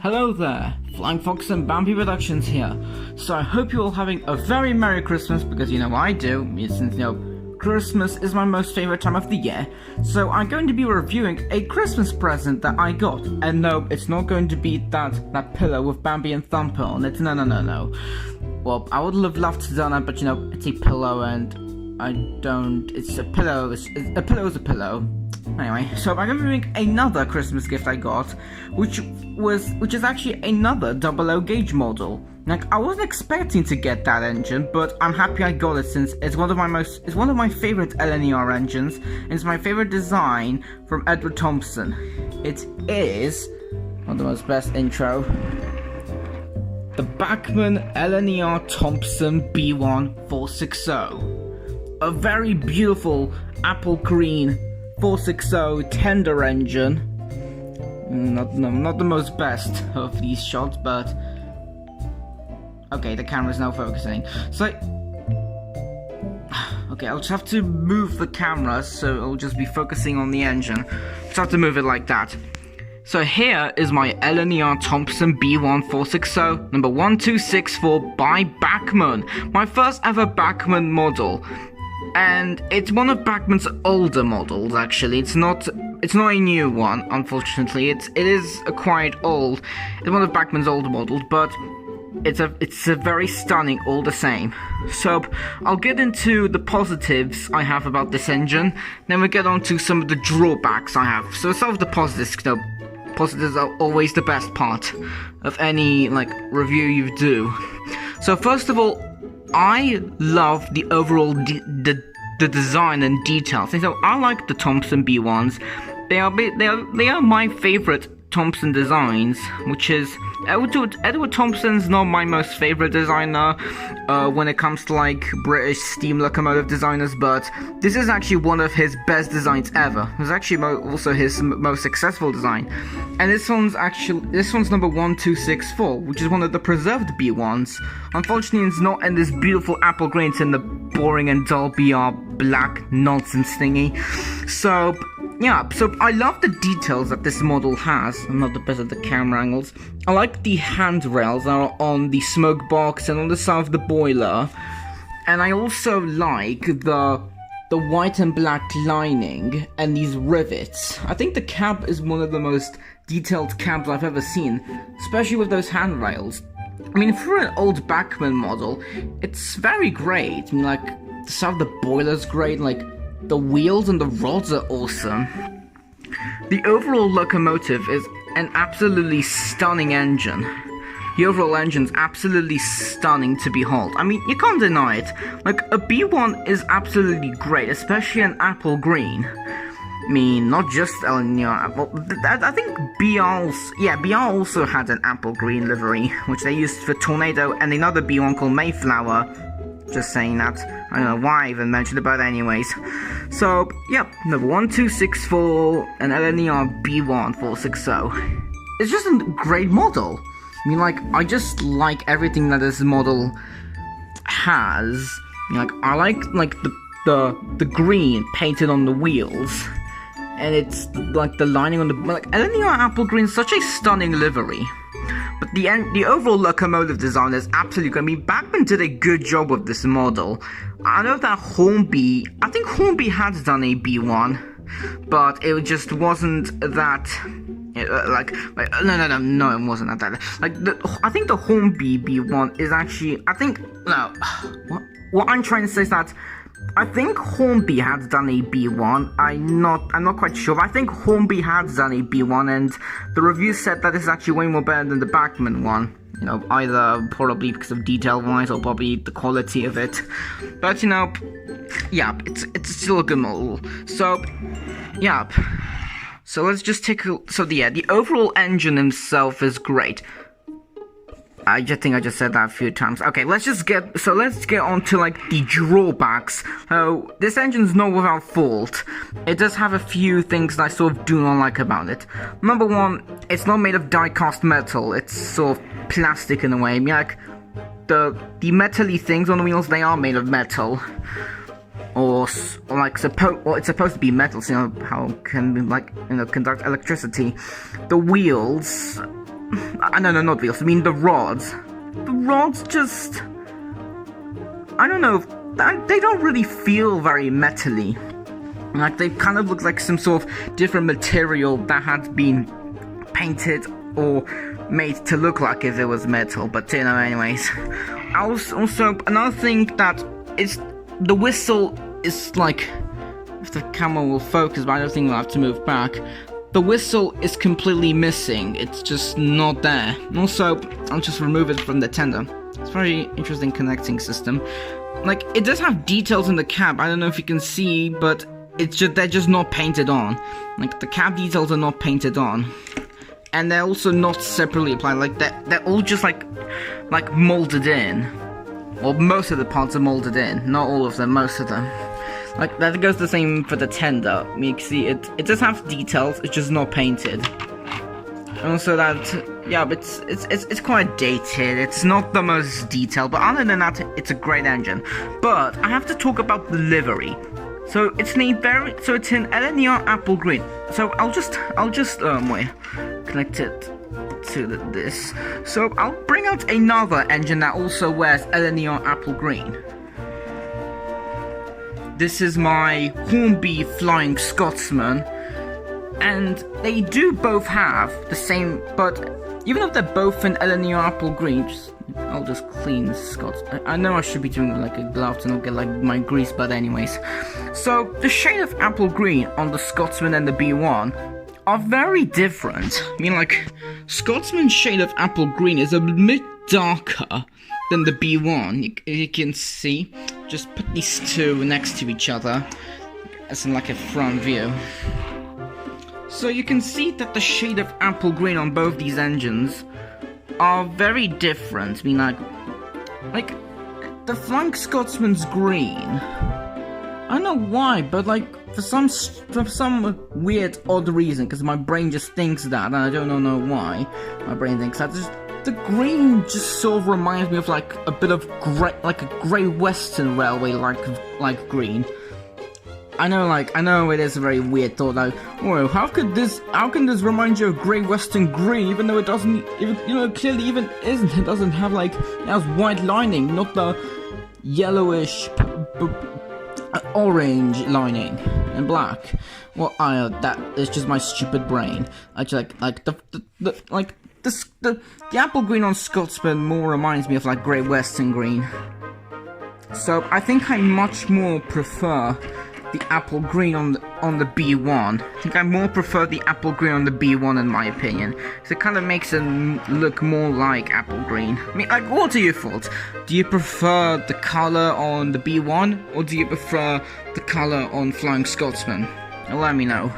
Hello there, Flying Fox and Bambi Productions here. So I hope you're all having a very Merry Christmas, because you know I do, since Christmas is my most favorite time of the year. So I'm going to be reviewing a Christmas present that I got. And no, it's not going to be that pillow with Bambi and Thumper on it. No. Well, I would have loved to do that, but it's a pillow and it's a pillow, a pillow is a pillow. Anyway, so I'm going to be doing another Christmas gift I got, which is actually another 00 gauge model. Like, I wasn't expecting to get that engine, but I'm happy I got it since it's one of my favorite LNER engines, and it's my favorite design from Thompson. It is one of the most best intro. The Bachmann LNER Thompson B1 460. A very beautiful apple green 460 tender engine. Not the most best of these shots, but okay, the camera's now focusing. So okay, I'll just have to move the camera so it'll just be focusing on the engine. Just have to move it like that. So here is my LNER Thompson B1 460 number 1264 by Bachmann. My first ever Bachmann model. And it's one of Bachmann's older models, actually. It's not a new one, unfortunately. It is quite old. It's one of Bachmann's older models, but it's a very stunning all the same. So I'll get into the positives I have about this engine, then we'll get on to some of the drawbacks I have. So let's start with the positives. Positives are always the best part of any review you do. So first of all, I love the overall the design and details. So I like the Thompson B1s. They are my favorite Thompson designs, which is Edward Thompson's not my most favorite designer when it comes to British steam locomotive designers, but this is actually one of his best designs ever. It was actually also his most successful design, and this one's number 1264, which is one of the preserved B1s. Unfortunately, it's not in this beautiful apple green. It's in the boring and dull BR black nonsense thingy. So yeah, so I love the details that this model has. I'm not the best at the camera angles. I like the handrails that are on the smoke box and on the side of the boiler. And I also like the white and black lining and these rivets. I think the cab is one of the most detailed cabs I've ever seen, especially with those handrails. I mean, for an old Bachmann model, it's very great. I mean, the side of the boiler's great, the wheels and the rods are awesome. The overall locomotive is an absolutely stunning engine. The overall engine's absolutely stunning to behold. I mean, you can't deny it. A B1 is absolutely great, especially an apple green. I mean, not just LNER. Well, I think BR also had an apple green livery, which they used for Tornado, and another B1 called Mayflower. Just saying that. I don't know why I even mentioned it, but anyways. So, yep, number 1264, an LNER B1 460. It's just a great model. I mean, I just like everything that this model has. I like the green painted on the wheels. And it's the lining on the LNER apple green is such a stunning livery. But the overall locomotive design is absolutely good. I mean, Bachmann did a good job with this model. I know that I think Hornby had done a B1, but it just wasn't that. No, it wasn't that. I think the Hornby B1 is actually. What I'm trying to say is that I think Hornby had done a B1. I'm not quite sure, but I think Hornby had done a B1, and the review said that it's actually way more better than the Bachmann one. Either probably because of detail-wise or probably the quality of it. But yeah, it's still a good model. So, yeah. So let's just the overall engine himself is great. I just think I just said that a few times. Okay, let's get on to the drawbacks. This engine's not without fault. It does have a few things that I sort of do not like about it. Number one, it's not made of die-cast metal. It's sort of plastic in a way. I mean, the metal-y things on the wheels, they are made of metal. It's supposed to be metal, so how can conduct electricity. The wheels, No, not wheels, I mean the rods. The rods just... I don't know, they don't really feel very metally. Like, they kind of look like some sort of different material that had been painted or made to look like if it was metal, but you know, anyways. Also, another thing that is, the whistle is like, if the camera will focus, but I don't think we'll have to move back. The whistle is completely missing, it's just not there. Also, I'll just remove it from the tender. It's a very interesting connecting system. Like, it does have details in the cab, I don't know if you can see, but they're just not painted on. Like, the cab details are not painted on. And they're also not separately applied, like, they're all just like molded in. Well, most of the parts are molded in, not all of them, most of them. Like, that goes the same for the tender. You can see it does have details, it's just not painted. And also that, yeah, but it's quite dated, it's not the most detailed, but other than that, it's a great engine. But I have to talk about the livery. So it's an LNER apple green. So I'll just wait, connect it to this. So I'll bring out another engine that also wears LNER apple green. This is my Hornby Flying Scotsman, and they do both have the same, but even if they're both in LNER apple green, I'll just clean the Scots. I know I should be doing like a glove to not get like my grease, but anyways. So the shade of apple green on the Scotsman and the B1 are very different. I mean, like, Scotsman's shade of apple green is a bit darker than the B1. You can see. Just put these two next to each other, as in like a front view. So you can see that the shade of apple green on both these engines are very different. I mean, like the Flying Scotsman's green. I don't know why, but like for some weird odd reason, because my brain just thinks that, and I don't know why my brain thinks that. The green just sort of reminds me of like a bit of like a Grey Western Railway like green. I know it is a very weird thought, like, oh, how can this remind you of Grey Western green, even though it doesn't, even, you know, clearly even isn't, it doesn't have like, it has white lining, not the yellowish orange lining and black. Well, that is just my stupid brain. Actually, the apple green on Scotsman more reminds me of like Grey Western green. So I think I much more prefer the apple green on the B1. I think I more prefer the apple green on the B1 in my opinion, because it kind of makes it look more like apple green. I mean, like, what are your thoughts? Do you prefer the color on the B1, or do you prefer the color on Flying Scotsman? Let me know.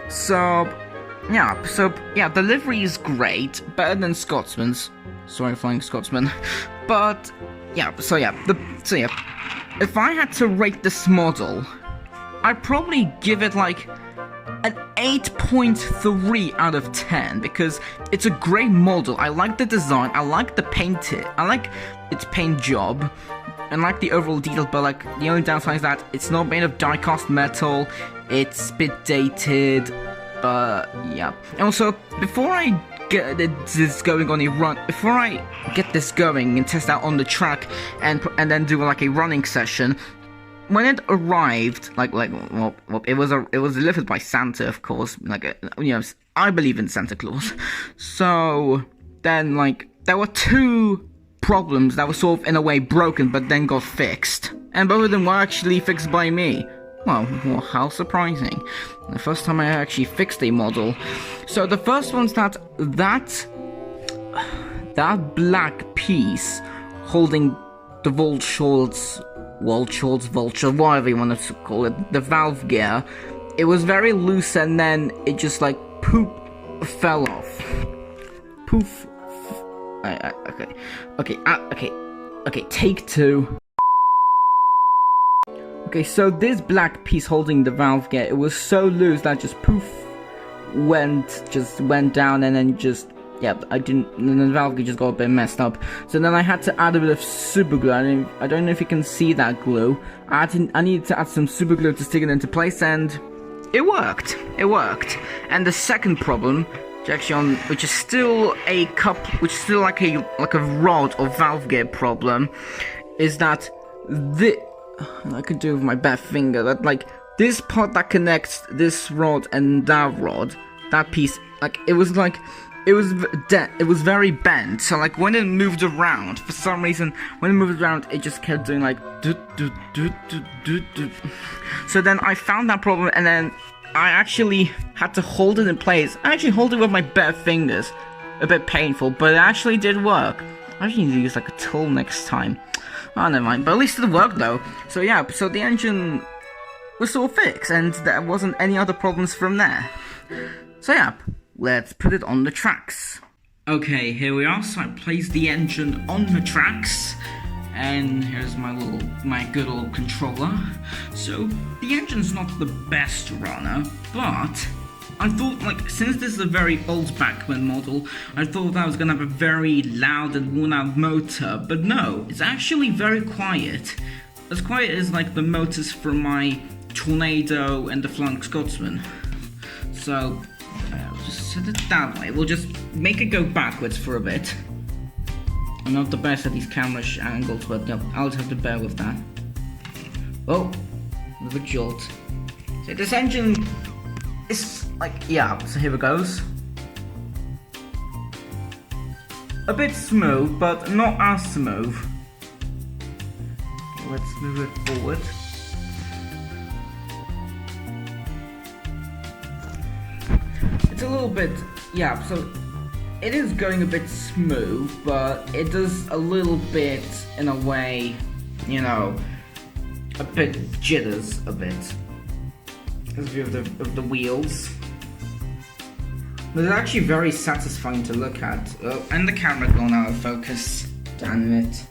So yeah, the livery is great, better than Scotsman's. Sorry, Flying Scotsman. But yeah, if I had to rate this model, I'd probably give it like an 8.3 out of 10, because it's a great model. I like the design, I like the I like its paint job, and like the overall detail, but like the only downside is that it's not made of die-cast metal, it's a bit dated, but yeah. And also, before I get this going on a run, before I get this going and test out on the track and then do like a running session, when it arrived, well, it was delivered by Santa, of course. Like, you know, I believe in Santa Claus. So then, like, there were two problems that were sort of in a way broken, but then got fixed, and both of them were actually fixed by me. Well, how surprising! The first time I actually fixed a model. So the first one's that black piece holding the vulture, whatever you want to call it, the valve gear, it was very loose, and then it just like fell off. Poof. Okay, take two. Okay, so this black piece holding the valve gear, it was so loose that just poof went down, and then just, yeah, and then the valve gear just got a bit messed up. So then I had to add a bit of super glue. I don't know if you can see that glue. I needed to add some super glue to stick it into place, and it worked. And the second problem which is still a which is still like a rod or valve gear problem, is that I could do with my bare finger that like this part that connects this rod and that rod, that piece, like it was very bent. So like when it moved around, for some reason, when it moved around, it just kept doing like do do do do do do. So then I found that problem, and then I actually had to hold it in place. I actually hold it with my bare fingers. A bit painful, but it actually did work. I actually need to use like a tool next time. Oh, never mind. But at least it worked though. So yeah, so the engine was all fixed, and there wasn't any other problems from there. So yeah, let's put it on the tracks. Okay, here we are. So I placed the engine on the tracks. And here's my good old controller. So the engine's not the best runner, but I thought, like, since this is a very old Bachmann model, I thought I was gonna have a very loud and worn-out motor, but no, it's actually very quiet. As quiet as like the motors from my Tornado and the Flunk Scotsman. So I'll just set it that way. We'll just make it go backwards for a bit. I'm not the best at these camera angles, but yep, I'll just have to bear with that. Oh, with a jolt. So this engine is like, yeah, so here it goes. A bit smooth, but not as smooth. Okay, let's move it forward. It's a little bit, yeah, so it is going a bit smooth, but it does a little bit, in a way, you know, a bit jitters a bit. Because of the wheels. But it's actually very satisfying to look at. Oh, and the camera gone out of focus. Damn it.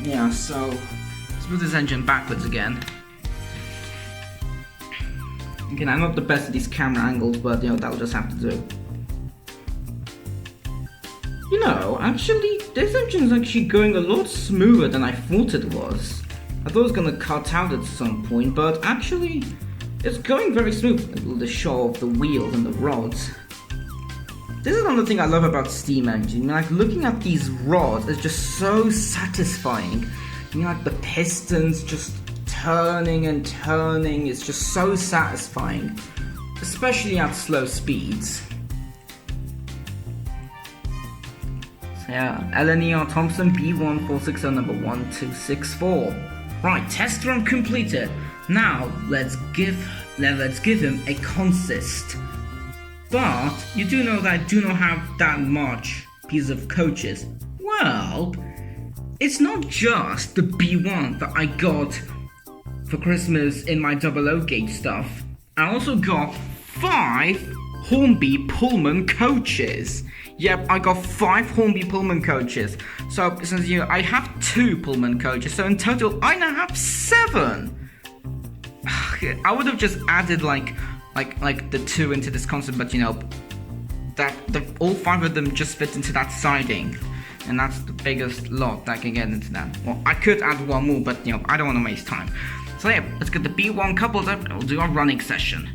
Yeah, so let's move this engine backwards again. Again, I'm not the best at these camera angles, but you know, that'll just have to do. You know, actually, this engine is actually going a lot smoother than I thought it was. I thought it was gonna cut out at some point, but actually, it's going very smooth. With the show of the wheels and the rods. This is another thing I love about steam engine. Like, looking at these rods is just so satisfying. You know, like the pistons just turning and turning. It's just so satisfying, especially at slow speeds. So yeah, LNER Thompson B1 460 number 1264. Right, test run completed. Now let's give him a consist. But you do know that I do not have that much piece of coaches. Well, it's not just the B1 that I got for Christmas in my 00 gauge stuff. I also got 5 Hornby Pullman coaches. Yep, I got 5 Hornby Pullman coaches. So since I have 2 Pullman coaches, so in total I now have 7. I would have just added like the 2 into this concept, but you know, that all 5 of them just fit into that siding, and that's the biggest lot that I can get into that. Well, I could add 1 more, but you know, I don't want to waste time. So yeah, let's get the B1 coupled up and we'll do our running session.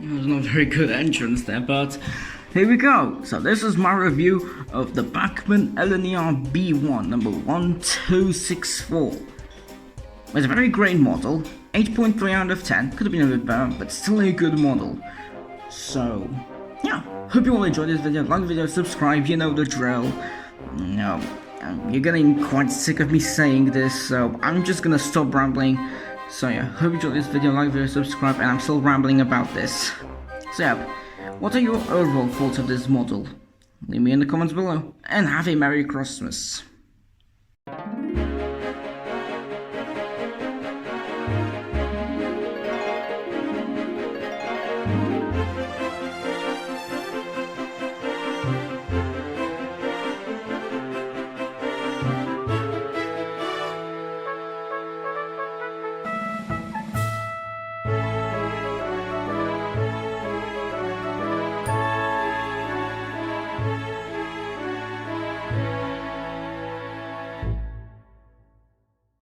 There's not a very good entrance there, but here we go. So this is my review of the Bachmann LNER B1 number 1264. It's a very great model, 8.3 out of 10, could have been a bit better, but still a good model. So, yeah, hope you all enjoyed this video, like the video, subscribe, you know the drill. You're getting quite sick of me saying this, so I'm just gonna stop rambling. So yeah, hope you enjoyed this video, like the video, subscribe, and I'm still rambling about this. So yeah, what are your overall thoughts of this model? Leave me in the comments below, and have a Merry Christmas.